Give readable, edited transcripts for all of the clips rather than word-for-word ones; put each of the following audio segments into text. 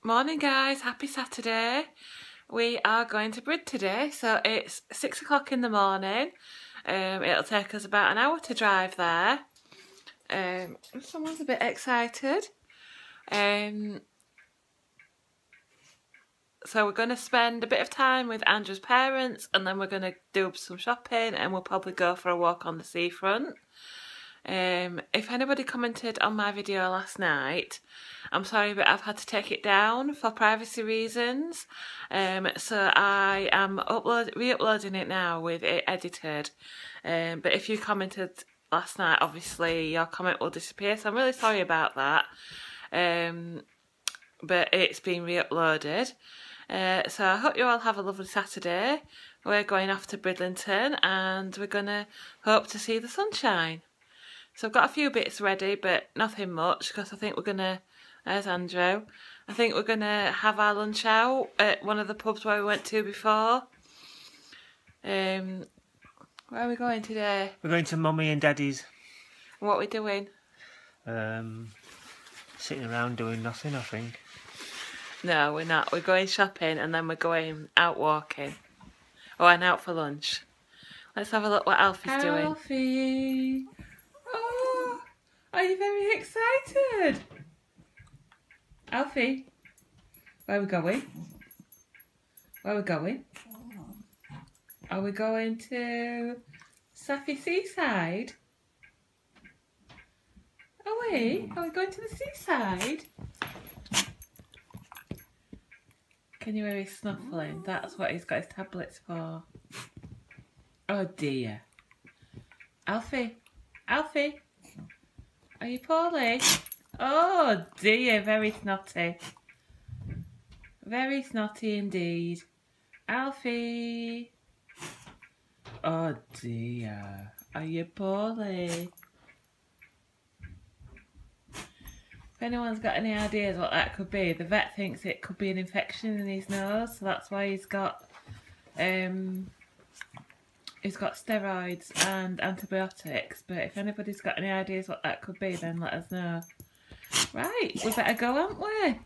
Morning guys, happy Saturday. We are going to Brid today, so it's 6 o'clock in the morning. It'll take us about an hour to drive there. Someone's a bit excited. So we're going to spend a bit of time with Andrew's parents, and then we're going to do some shopping, and we'll probably go for a walk on the seafront. If anybody commented on my video last night, I'm sorry, but I've had to take it down for privacy reasons. So I am re-uploading it now with it edited. But if you commented last night, obviously your comment will disappear, so I'm really sorry about that. But it's been re-uploaded. So I hope you all have a lovely Saturday. We're going off to Bridlington and we're going to hope to see the sunshine. So I've got a few bits ready, but nothing much, because I think we're going to, there's Andrew, I think we're going to have our lunch out at one of the pubs where we went to before. Where are we going today? We're going to Mummy and Daddy's. What are we doing? Sitting around doing nothing, I think. No, we're not. We're going shopping and then we're going out walking. Oh, and out for lunch. Let's have a look what Alfie's doing. Alfie! Oh, are you very excited? Alfie, where are we going? Where are we going? Are we going to Saffy Seaside? Are we? Are we going to the seaside? Can you hear his snuffling? That's what he's got his tablets for. Oh dear. Alfie? Alfie? Are you poorly? Oh dear, very snotty. Very snotty indeed. Alfie? Oh dear. Are you poorly? If anyone's got any ideas what that could be, the vet thinks it could be an infection in his nose, so that's why he's got steroids and antibiotics. But if anybody's got any ideas what that could be, then let us know. Right, we better go, haven't we?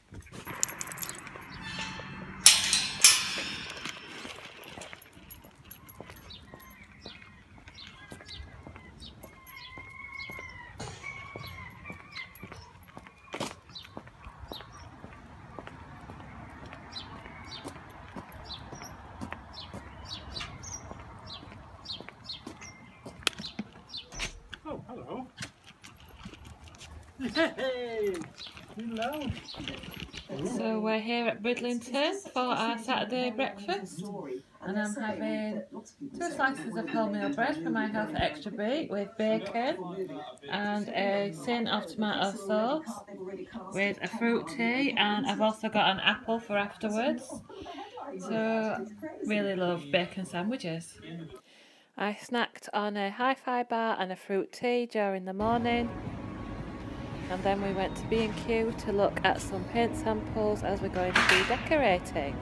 Oh, hello. Hey, hello. So we're here at Bridlington for our Saturday breakfast, and I'm having 2 slices of wholemeal bread from my house at Extra Beat with bacon and a tin of tomato sauce with a fruit tea, and I've also got an apple for afterwards. So really love bacon sandwiches. I snacked on a hi-fi bar and a fruit tea during the morning, and then we went to B&Q to look at some paint samples as we're going to be decorating.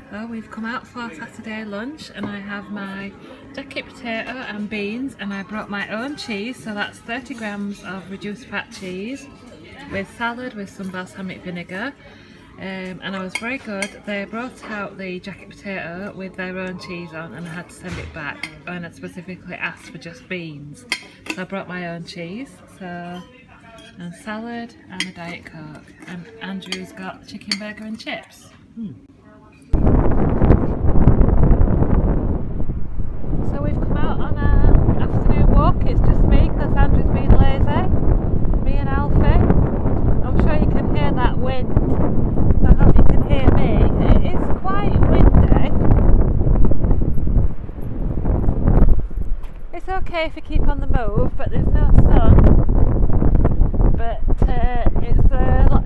So we've come out for Saturday lunch, and I have my jacket potato and beans, and I brought my own cheese, so that's 30 grams of reduced fat cheese with salad with some balsamic vinegar, and I was very good. They brought out the jacket potato with their own cheese on and I had to send it back, and I specifically asked for just beans, so I brought my own cheese, and salad and a Diet Coke, and Andrew's got chicken burger and chips. So we've come out on an afternoon walk. It's just me because Andrew's been lazy. Me and Alfie. I'm sure you can hear that wind. So I hope you can hear me. It is quite windy. it's okay if you keep on the move, but there's no sun. But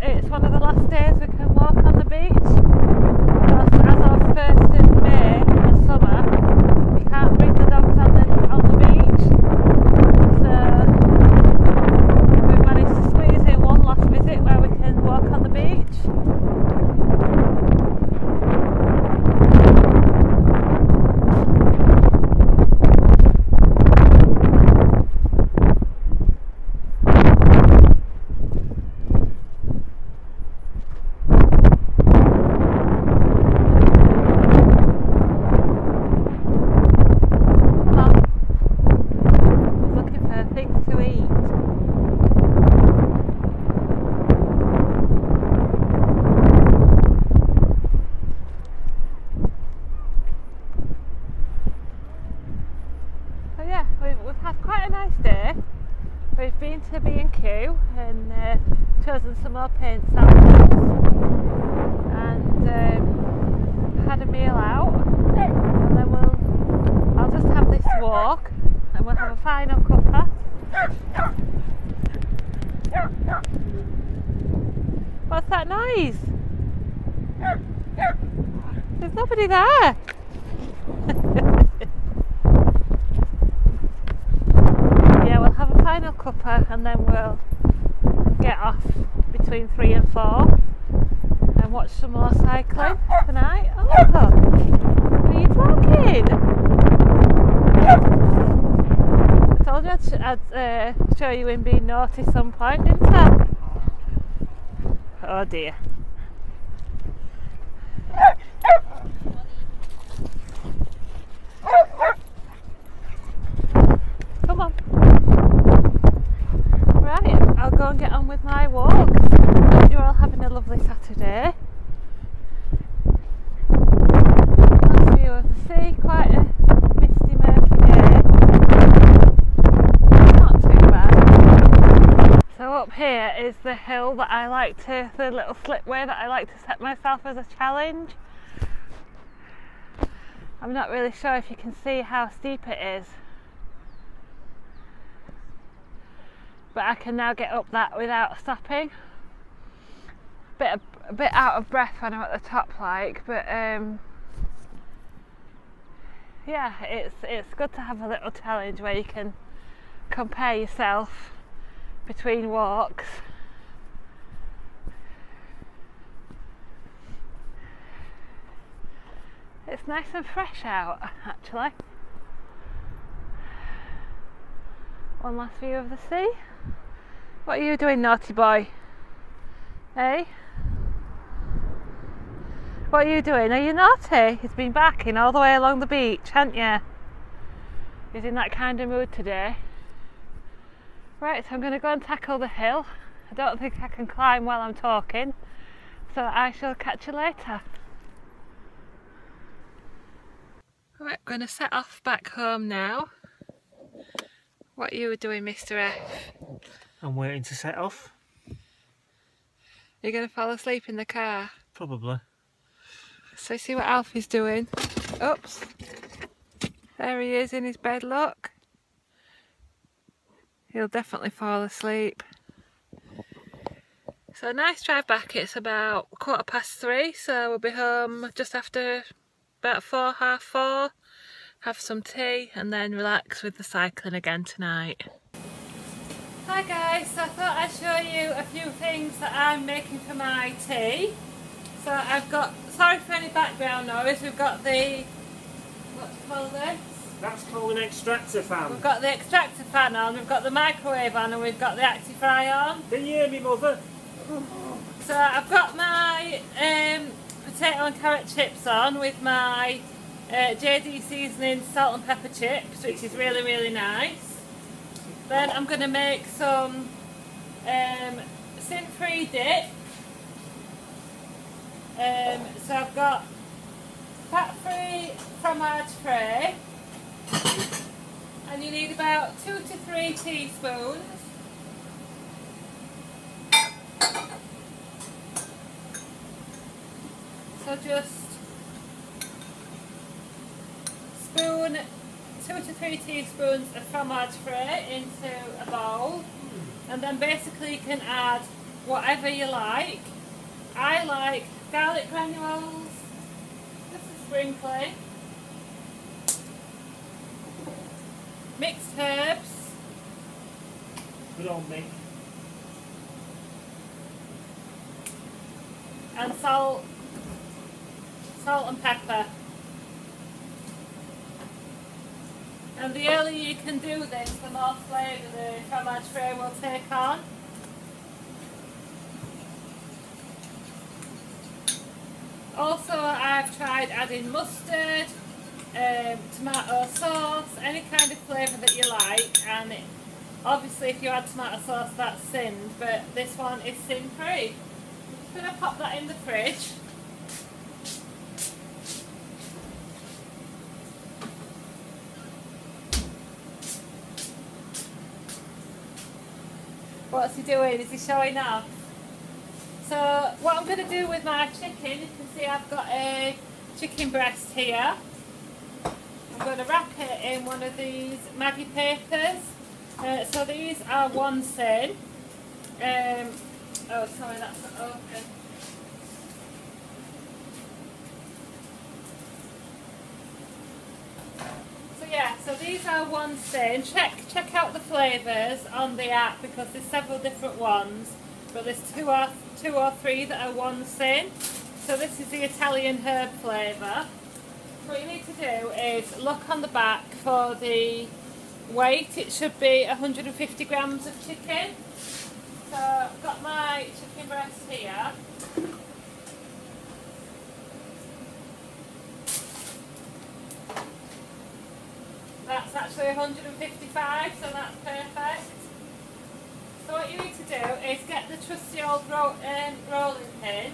it's one of the last days we can walk on the beach. Because as of 1st of May in the summer, you can't bring the dogs on the beach. So we've managed to squeeze in one last visit where we can walk on the beach. We've had quite a nice day. We've been to B&Q and chosen some more paint samples and had a meal out, and then I'll just have this walk and we'll have a final cuppa. What's that noise? There's nobody there. Final cuppa and then we'll get off between 3 and 4 and watch some more cycling tonight. Oh, are you talking? I told you I'd show you him being naughty some point, didn't I? Oh dear. Come on. Right, I'll go and get on with my walk. Hope you're all having a lovely Saturday. Nice view of the sea, quite a misty, murky day. Not too bad. So up here is the hill that I like to, the little slipway that I like to set myself as a challenge. I'm not really sure if you can see how steep it is, but I can now get up that without stopping. A bit out of breath when I'm at the top, like, but yeah, it's good to have a little challenge where you can compare yourself between walks. It's nice and fresh out, actually. One last view of the sea. What are you doing, naughty boy? Hey? What are you doing? Are you naughty? He's been barking all the way along the beach, hasn't you? He's in that kind of mood today. Right, so I'm going to go and tackle the hill. I don't think I can climb while I'm talking, so I shall catch you later. Right, I'm going to set off back home now. What are you doing, Mr. F? I'm waiting to set off. You're going to fall asleep in the car? Probably. So see what Alfie's doing. Oops. There he is in his bed, look. He'll definitely fall asleep. So nice drive back. It's about 3:15, so we'll be home just after about 4, half 4. Have some tea and then relax with the cycling again tonight. Hi guys, so I thought I'd show you a few things that I'm making for my tea. So I've got, sorry for any background noise, we've got the, what do you call this? That's called an extractor fan. We've got the extractor fan on, we've got the microwave on, and we've got the Actifry on. Can you hear me, mother? So I've got my potato and carrot chips on with my JD seasoning salt and pepper chips, which is really, really nice. Then I'm going to make some sin-free dip. So I've got fat-free fromage frais, and you need about 2 to 3 teaspoons. So just spoon 2 2 to 3 teaspoons of fromage frais into a bowl, and then basically you can add whatever you like. I like garlic granules, just a sprinkling, mixed herbs, Good old Mick. and salt and pepper. And the earlier you can do this, the more flavour the fromage frais will take on. Also, I've tried adding mustard, tomato sauce, any kind of flavour that you like, and obviously if you add tomato sauce that's sinned, but this one is sin free. I'm just going to pop that in the fridge. What's he doing? Is he showing off? So what I'm going to do with my chicken, you can see I've got a chicken breast here. I'm going to wrap it in one of these Maggie papers. So these are 1 sin. Oh sorry, that's not open. Yeah, so these are 1 sin. Check out the flavours on the app because there's several different ones, but there's two or three that are 1 sin. So this is the Italian herb flavour. What you need to do is look on the back for the weight. It should be 150 grams of chicken. So I've got my chicken breast here. That's actually 155, so that's perfect. So what you need to do is get the trusty old rolling pin,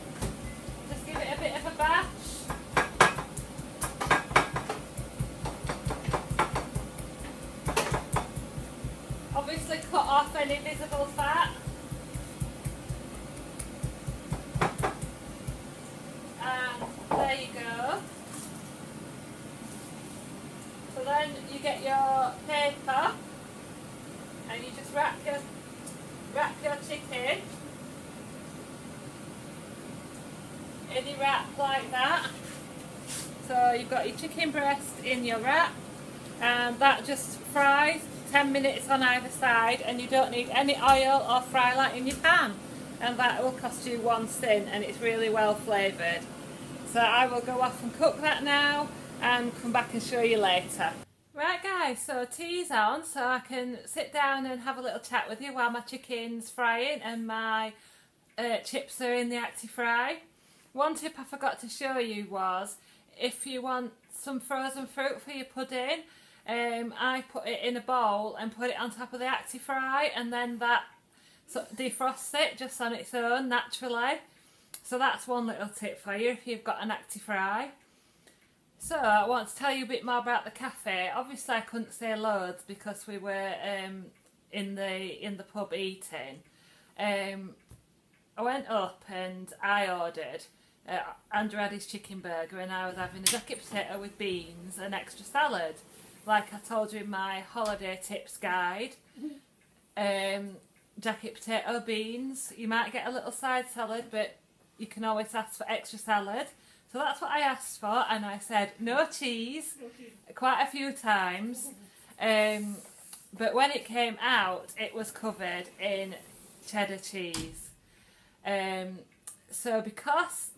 just give it a bit of a bash. Obviously cut off any visible fat. And there you go. So then you get your paper and you just wrap your chicken in your wrap like that. So you've got your chicken breast in your wrap, and that just fries 10 minutes on either side, and you don't need any oil or fry light in your pan, and that will cost you 1 sin, and it's really well flavoured. So I will go off and cook that now and come back and show you later. Right guys, so tea's on, so I can sit down and have a little chat with you while my chicken's frying and my chips are in the Acti-Fry. One tip I forgot to show you was, if you want some frozen fruit for your pudding, I put it in a bowl and put it on top of the Acti-Fry, and then that defrosts it just on its own naturally. So that's one little tip for you if you've got an Acti-Fry. So I want to tell you a bit more about the cafe. Obviously I couldn't say loads because we were in the pub eating. I went up and I ordered. Andrew had his chicken burger and I was having a jacket potato with beans and extra salad, like I told you in my holiday tips guide. Jacket potato, beans. You might get a little side salad, but you can always ask for extra salad. So that's what I asked for, and I said no cheese quite a few times. But when it came out, it was covered in cheddar cheese. So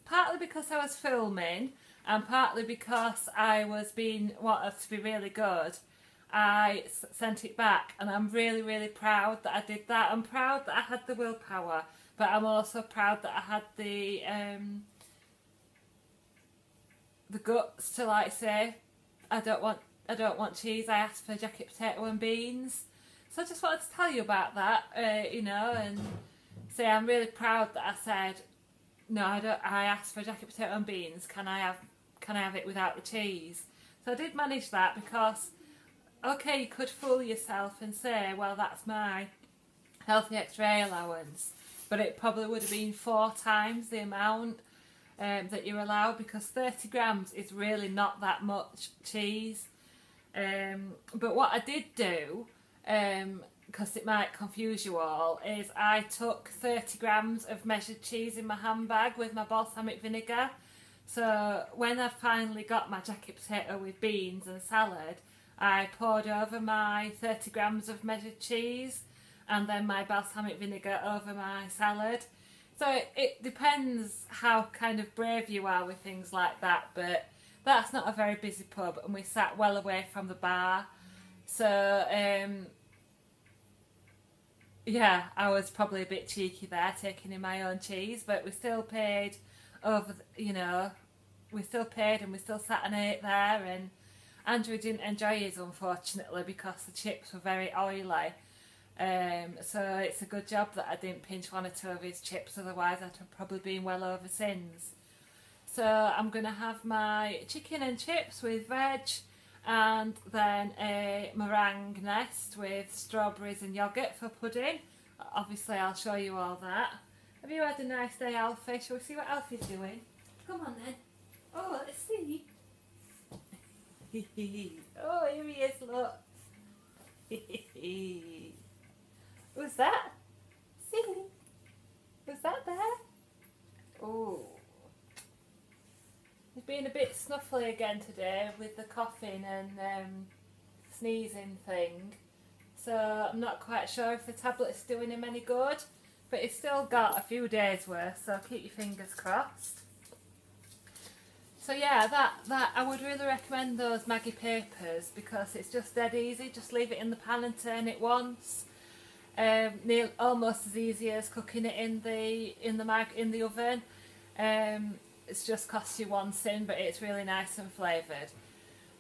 partly because I was filming, and partly because I was wanted to be really good, I sent it back, and I'm really, really proud that I did that. I'm proud that I had the willpower, but I'm also proud that I had the guts to like say, I don't want cheese. I asked for jacket potato and beans. So I just wanted to tell you about that, you know, and say I'm really proud that I said no. I asked for jacket potato and beans. Can I have it without the cheese? So I did manage that because, okay, you could fool yourself and say, well, that's my healthy extra allowance, but it probably would have been 4 times the amount that you're allowed, because 30 grams is really not that much cheese. But what I did do, because it might confuse you all, is I took 30 grams of measured cheese in my handbag with my balsamic vinegar. So when I finally got my jacket potato with beans and salad, I poured over my 30 grams of measured cheese and then my balsamic vinegar over my salad. So it depends how kind of brave you are with things like that, but that's not a very busy pub and we sat well away from the bar. So yeah, I was probably a bit cheeky there, taking in my own cheese, but we still paid over, you know, we still paid and we still sat and ate there. And Andrew didn't enjoy his, unfortunately, because the chips were very oily. So it's a good job that I didn't pinch one or two of his chips, otherwise I'd have probably been well over sins. So I'm going to have my chicken and chips with veg, and then a meringue nest with strawberries and yoghurt for pudding. Obviously I'll show you all that. Have you had a nice day, Alfie? Shall we see what Alfie's doing? Come on then. Oh, let's see. Oh, here he is, look. Who's that? Silly. Who's that there? Oh. He's been a bit snuffly again today with the coughing and sneezing thing. So I'm not quite sure if the tablet's doing him any good. But he's still got a few days worth, so keep your fingers crossed. So yeah, that I would really recommend those Maggie papers because it's just dead easy. Just leave it in the pan and turn it once. Almost as easy as cooking it in the oven. It's just costs you 1 cent, but it's really nice and flavoured.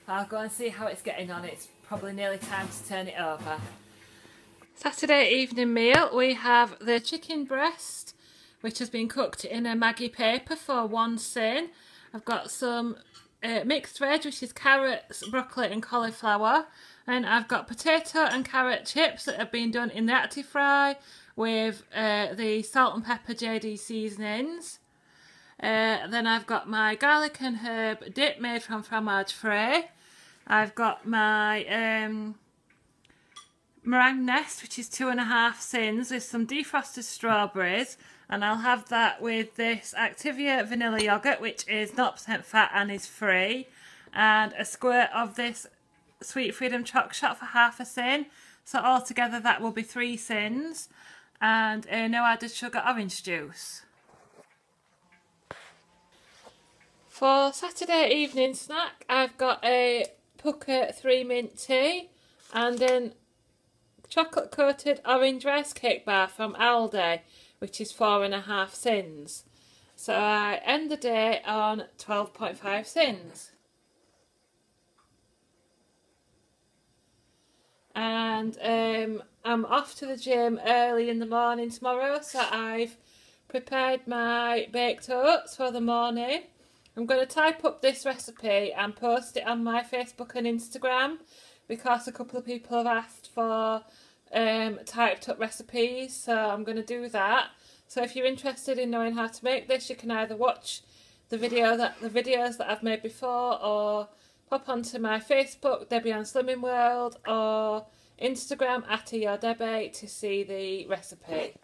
I'll go and see how it's getting on. It's probably nearly time to turn it over. Saturday evening meal, we have the chicken breast, which has been cooked in a Maggie paper for 1 cent. I've got some mixed veg, which is carrots, broccoli and cauliflower. And I've got potato and carrot chips that have been done in the Actifry with the salt and pepper JD seasonings. Then I've got my garlic and herb dip made from fromage frais. I've got my meringue nest, which is 2.5 cents with some defrosted strawberries, and I'll have that with this Activia vanilla yogurt, which is 0% fat and is free, and a squirt of this Sweet Freedom choc shot for 1/2 cent. So altogether that will be 3 cents, and no added sugar orange juice. For Saturday evening snack, I've got a Pucker 3-mint tea and then chocolate coated orange rice cake bar from Aldi, which is 4.5 cents. So I end the day on 12.5 cents. And I'm off to the gym early in the morning tomorrow, so I've prepared my baked oats for the morning. I'm going to type up this recipe and post it on my Facebook and Instagram because a couple of people have asked for typed up recipes, so I'm going to do that. So if you're interested in knowing how to make this, you can either watch the videos that I've made before, or pop onto my Facebook, Debbie on Slimming World, or Instagram @yourdebbie to see the recipe.